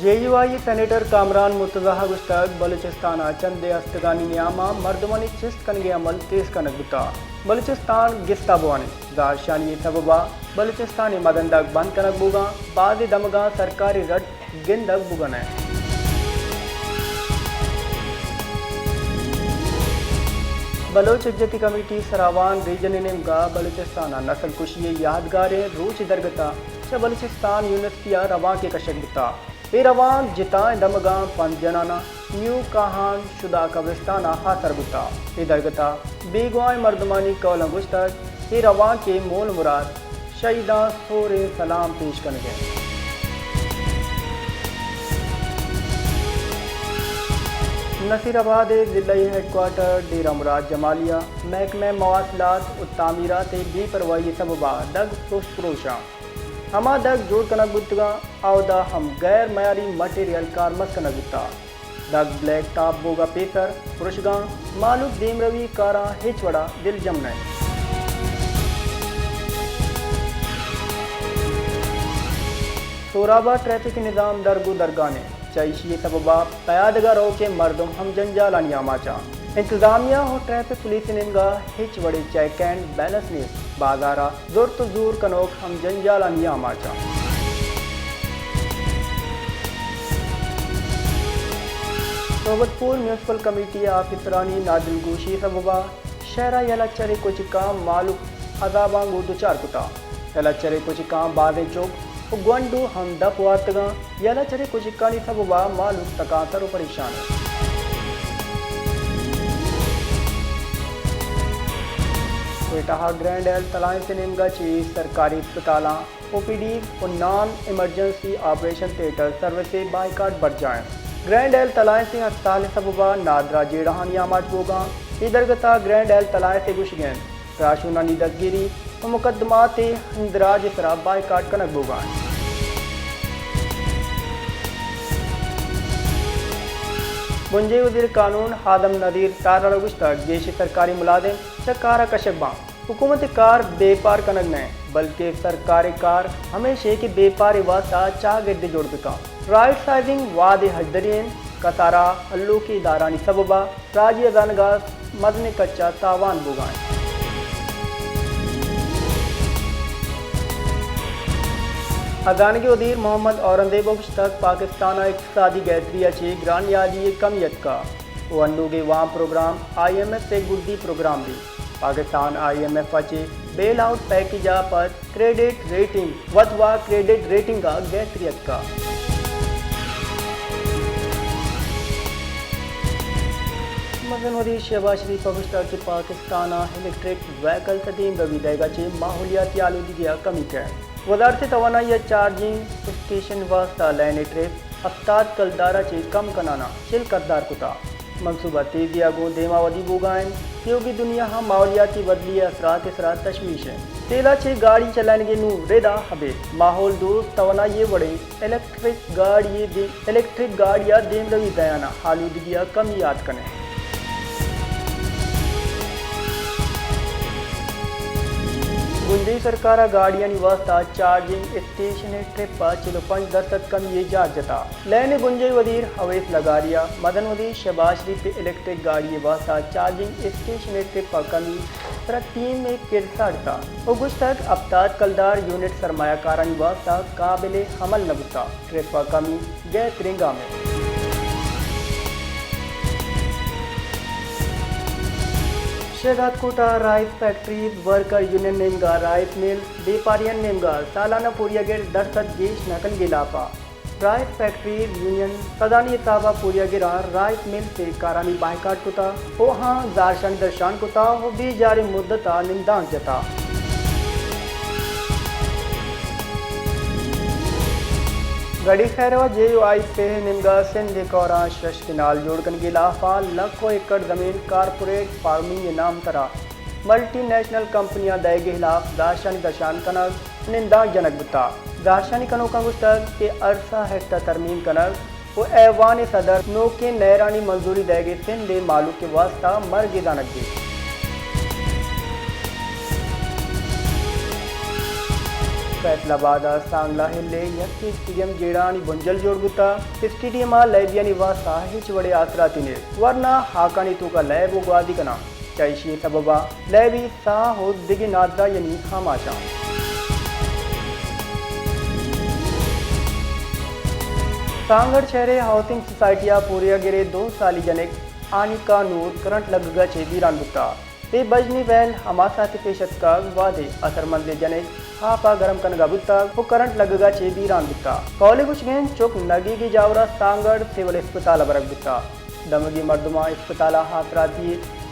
JUI senator Kamran Murtaza गुश्तक Balochistan चंदे अस्तगानी नियामा मर्दमानी चिस्त कनगे अमल तेज कनक बुता बलूचिस्तान गिस्ता बुआने दारशानी सबबा बलूचिस्तानी मदंदक बंद कनक बुगा बाद दमगा सरकारी रट गिंदक बुगन है। बलोच इज्जती कमेटी सरावान रीजन निमगा बलूचिस्तान नस्ल कुशी यादगारें रोच दरगता च बलूचिस्तान यूनिवर्सिटिया रवां के कशक बुता ए रवां जिता दमगा पंज जनाना न्यू कहान शुदा कब्रिस्ताना हासर बुता ए दरगता बेगवाय मर्दमानी कौल गुश्तक ए रवां के मोल मुराद शहीदा सोरे सलाम पेश कर गए। नसीराबाद जिले हेडक्वार्टर डेरा मुराद जमालिया महकमे मवासलात तामीरात बेपरवाही सबबा दग प्रोशा हमा दग जोड़ कनक बुतगा आवदा हम गैर मयारी मटेरियल कारमस कनक बुता दग ब्लैक टॉप बोगा पेसर पुरुषगा मालूक देम रवि कारा हिचवड़ा दिल जमना सोराबा ट्रैफिक निज़ाम दरगो दरगाने चाहिए सबबा कयादगा रो के मर्दम हम जंजाल अनियामाचा इंतजामिया हो ट्रैफिक पुलिस निमगा हिच वड़े चेक एंड बैलेंस ने बाजारा जोर तो जोर कनोक हम जंजाल अनियामाचा सोबतपुर म्यूनसिपल कमेटी आफिसरानी नादिल गोशी सबबा शहरा यला चरे कुछ काम मालूक अजाबांग उर्दू चार कुता यला चरे कुछ काम बादे चौक गुंडू हम दप वातगा याला चरे कुछ कानी सबबा मालूक तकातर परेशान कोयटा ग्रैंड एल तलाएं से निमगा चीज सरकारी अस्पताल OPD और non emergency operation theatre services boycott बढ़ जाएं। ग्रैंड एल तलाएं से अस्पताल सबबा नादरा जेड़हानी आमाज बोगा इधरगता ग्रैंड एल तलाएं से घुस गए राशुना निदगिरी और मुकदमात इंदराज इसरा बाइकाट कनक बोगा। मुंजे वजीर कानून हादम नदीर तारा गुश्तक जेश सरकारी मुलाजिम चकारा कशकबा हुकूमत कार बेपार कनक न बल्कि सरकारी कार हमेशा की बेपार वास्ता चाह गिरद जोड़ बिका राइट साइजिंग वाद हजदरीन कतारा अल्लू की दारानी सबबा राजी अजानगा मदन कच्चा तावान बुगाएं। अजानगी वजीर मोहम्मद औरंगजेब तक पाकिस्तान इक़्तिसादी गैतरिया चे ग्रान यादी कमियत का वंडूगे वाम प्रोग्राम IMF से गुड्डी प्रोग्राम भी पाकिस्तान IMF चे बेल आउट पैकेज पर credit rating Vatva credit rating का गैतरियत का मदन वजीर शहबाज शरीफ अगुस्ता के पाकिस्तान इलेक्ट्रिक व्हीकल तदीम रवि देगा चे माहौलियाती आलूदगी कमी का वजारत तवानाई चार्जिंग स्टेशन वास्ता लैन ट्रिप अफ्ताद कलदारा चे कम कनाना चिल करदार कुता मनसूबा तेजिया गो देमावदी बोगायन क्योंकि दुनिया हम माहौलियाती बदली असरात इसरात तशवीश है तेला छे गाड़ी चलाने के नू रेदा हबे माहौल दोस्त तवानाई बड़े इलेक्ट्रिक गाड़िया देम रवि दयाना आलूदगिया कम याद कने गुंजई सरकार गाड़ियां वास्ता चार्जिंग स्टेशन ट्रिप चिलो 5-10 कम ये जाता लैने गुंजई वजीर अवैस लगारिया मदन वजीर शहबाज शरीफ इलेक्ट्रिक गाड़ी वास्ता चार्जिंग स्टेशन ट्रिप कमी टीम में किरसाड़ता और कुछ तक अफ्ताद कलदार यूनिट सरमायाकारानी वास्ता काबिल हमल नबुता ट्रिप कमी गै तिरंगा में शहजाद कोटा राइस फैक्ट्रीज वर्कर यूनियन नेमगा राइस मिल बेपारियन नेमगा सालाना पूरिया गेर दरसद गेश नकल गिलाफा राइस फैक्ट्रीज यूनियन सदानी ताबा पूरिया गिरा राइस मिल से कारानी बाइकाट कुता ओ हाँ जारशान दर्शान कुता हो भी जारी मुद्दता निमदान जता गड़ी खैरवा JUI से निमगा सिंध कौरा शश के नाल जोड़कन गिलाफा लाखों एकड़ ज़मीन कारपोरेट फार्मिंग नाम तरा मल्टीनेशनल कंपनियां दए के खिलाफ दाशानी दशान कनक निंदा जनक बुता दाशानी कनो का गुस्तक के अरसा हेक्टर तरमीम कनक वो ऐवान सदर नो के नैरानी मंजूरी दए के सिंध मालूक के वास्ता मर गिदानक दी फैसलाबाद सांगला हिल्ले यक्की स्टेडियम जेड़ा आणि भुंजल जोड़गुता स्टेडियम लैबियानी वास्ता हिच वड़े आसरातीने वरना हाकानी तो का लैब उगादी कना चाइशी सबबा लैबी सा हो दिगी नादरा यानी खामाशा सांगड़ शहरे हाउसिंग सोसाइटिया पूरिया गिरे 2 साली जनिक आनी का नूर करंट लगगा चे बीरान बुता ते बजनी वैल हमासा के पेशत का वादे असरमंद जनिक हापा गरम कनगा बुता वो करंट लगगा चे बीरान बुता कौले कुछ गेन चुक नगी की जावरा सांगड़ सिविल अस्पताल बरक बुता दमगी मर्दमा अस्पताल हाथराती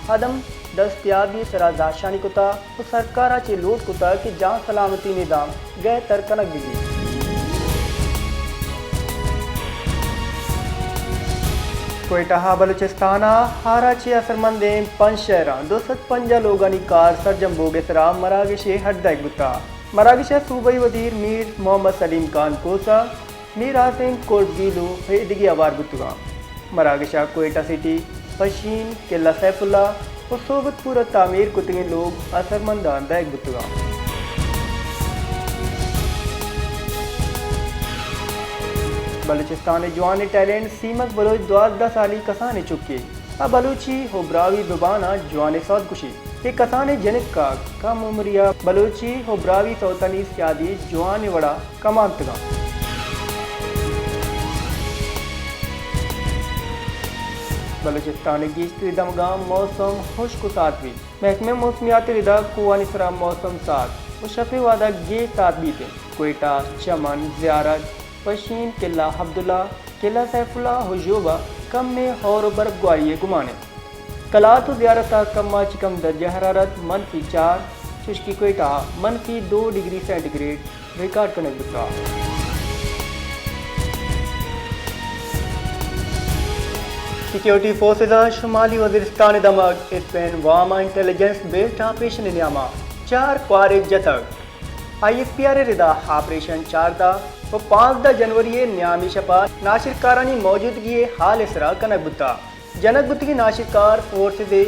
हदम दस्तियाबी सरा दाशानी कुता वो सरकारा चे लूट कुता कि जहाँ सलामती निदाम गए तर कनक बिगी कोयटा बलूचिस्तान हाराची असरमंदे 5 शहरा 250 लोगानी कार सरजम बोगेसरा मरागिशे हड्डैक बुता मरागिशा सूबाई वजीर मीर मोहम्मद सलीम खान कोसा मीर आसिम कोटगीलू फेदगी अवार बुतुगा मरागिशा कोयटा सिटी पशीन किला सैफुल्ला और सोबतपुर तामीर कुतगे लोग असरमंदान दैक बुतुगा बलूचिस्तान जवान टैलेंट सीमक बलोच 12 साली कसाने चुके अब बलूची हो ब्रावी दुबाना जवान सौद कुशी ये कसाने जनिक का कम उमरिया बलूची हो ब्रावी सौतनी सियादी जवान वड़ा कमांतगा बलूचिस्तान की दमगा मौसम खुश्क सातवी महकमे मौसमियात रिदा कुआनिसरा मौसम सात मुशफ़े वादा गे सात बीते कोयटा चमन ज़ियारत पशीन किला अब्दुल्ला किला सैफुल्ला हुजूबा कम में और बर्फबारी घुमाने कलात ज़ियारत कम्मा चिकम दर्जा हरारत -4 शुष्की कोयटा -2 डिग्री सेंटीग्रेड रिकॉर्ड करने बुता सिक्योरिटी फोर्सेज शुमाली वज़ीरिस्तान दमक स्पेन वामा इंटेलिजेंस बेस्ड ऑपरेशन नियामा 4 क्वारिक जतक ISPR रिदा ऑपरेशन 4 दा वो 5 जनवरी न्यामी शपा नाशिरकारानी मौजूदगी हाल इसरा कनक बुता जनक बुत की नाशिरकार फोर्स दे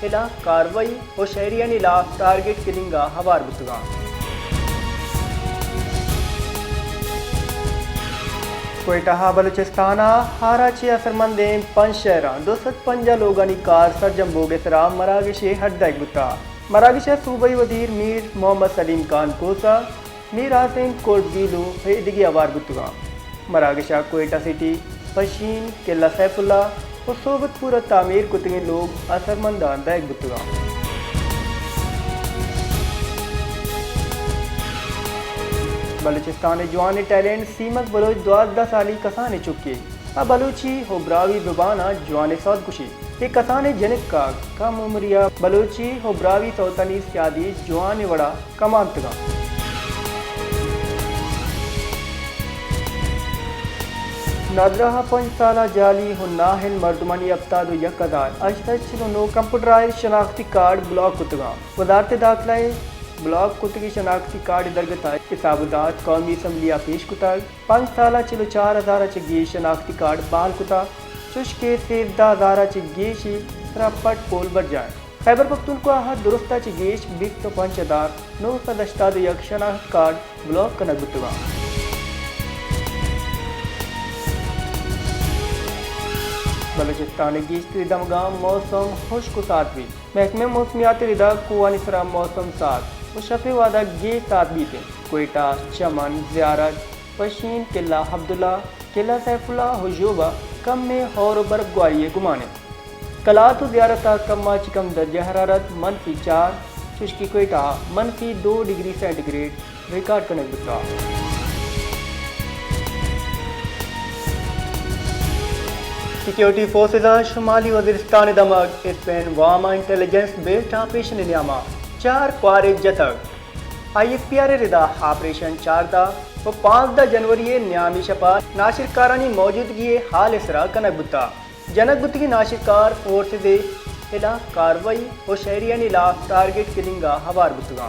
इला कार्रवाई और शहरियान इला टारगेट किलिंगा हवार बुतगा कोयटा बलूचिस्तान हाराची असरमंदे 5 शहरा 250 लोगानी कार सरजम बोगेसरा मरागिशे हड्डैक बुता मरागिशा सूबाई वजीर मीर मोहम्मद सलीम खान कोसा मीर आसिम कोटगीलू फेदगी अवार बुतुगा मरागिशा कोयटा सिटी पशीन किला सैफुल्ला और सोबतपुर तामीर कुतगे लोग असरमंदान दैक बुतुगा बलूचिस्तान जवान टैलेंट सीमक बलोच 12 साली कसाने चुके अब बलूची हो ब्रावी दुबाना जवान सौद कुशी ये कसाने जनिक का कम उमरिया बलूची हो ब्रावी सौतनी सियादी जवान वड़ा कमांतगा नादराहा 5 साला जाली हो नाहिल मर्दमानी अब्तादो यकदार अजतज चिनो कंप्यूटराइज शनाख्ती कार्ड ब्लॉक कुतगा वजारत दाखिला ब्लॉक कुतगी शनाख्ती कार्ड दरगता हिसाबदात कौमी असम्बलिया पेश कुता 5 साला चिलो 4000 गे शनाख्ती कार्ड बाल कुता चुशके 13,000 गेशी रपट पोल बर जाए खैबर पख्तूनख्वा दुरुस्ता गेश 25,988 शनाख्त कार्ड ब्लॉक कनक बुतगा बलूचिस्तान की दमगा मौसम खुश्क सातवी महकमे मौसमियात रिदा कुआनिसरा मौसम सात मुशफ़े वादा गे सात बीते कोयटा चमन ज़ियारत पशीन किला अब्दुल्ला किला सैफुल्ला हुजूबा कम में और बर्फबारी घुमाने कलात ज़ियारत कम्मा चिकम दर्जा हरारत -4 शुष्की कोयटा -2 डिग्री सेंटीग्रेड रिकॉर्ड करने बुता सिक्योरिटी फोर्सेज शुमाली वज़ीरिस्तान दमक स्पेन वामा इंटेलिजेंस बेस्ड ऑपरेशन नियामा 4 क्वारिक जतक ISPR रिदा ऑपरेशन 4 दा वो 5 जनवरी न्यामी शपा नाशिरकारानी मौजूदगी हाल इसरा कनक बुता जनक बुत की नाशिरकार फोर्स दे इला कार्रवाई और शहरियान इला टारगेट किलिंगा हवार बुतगा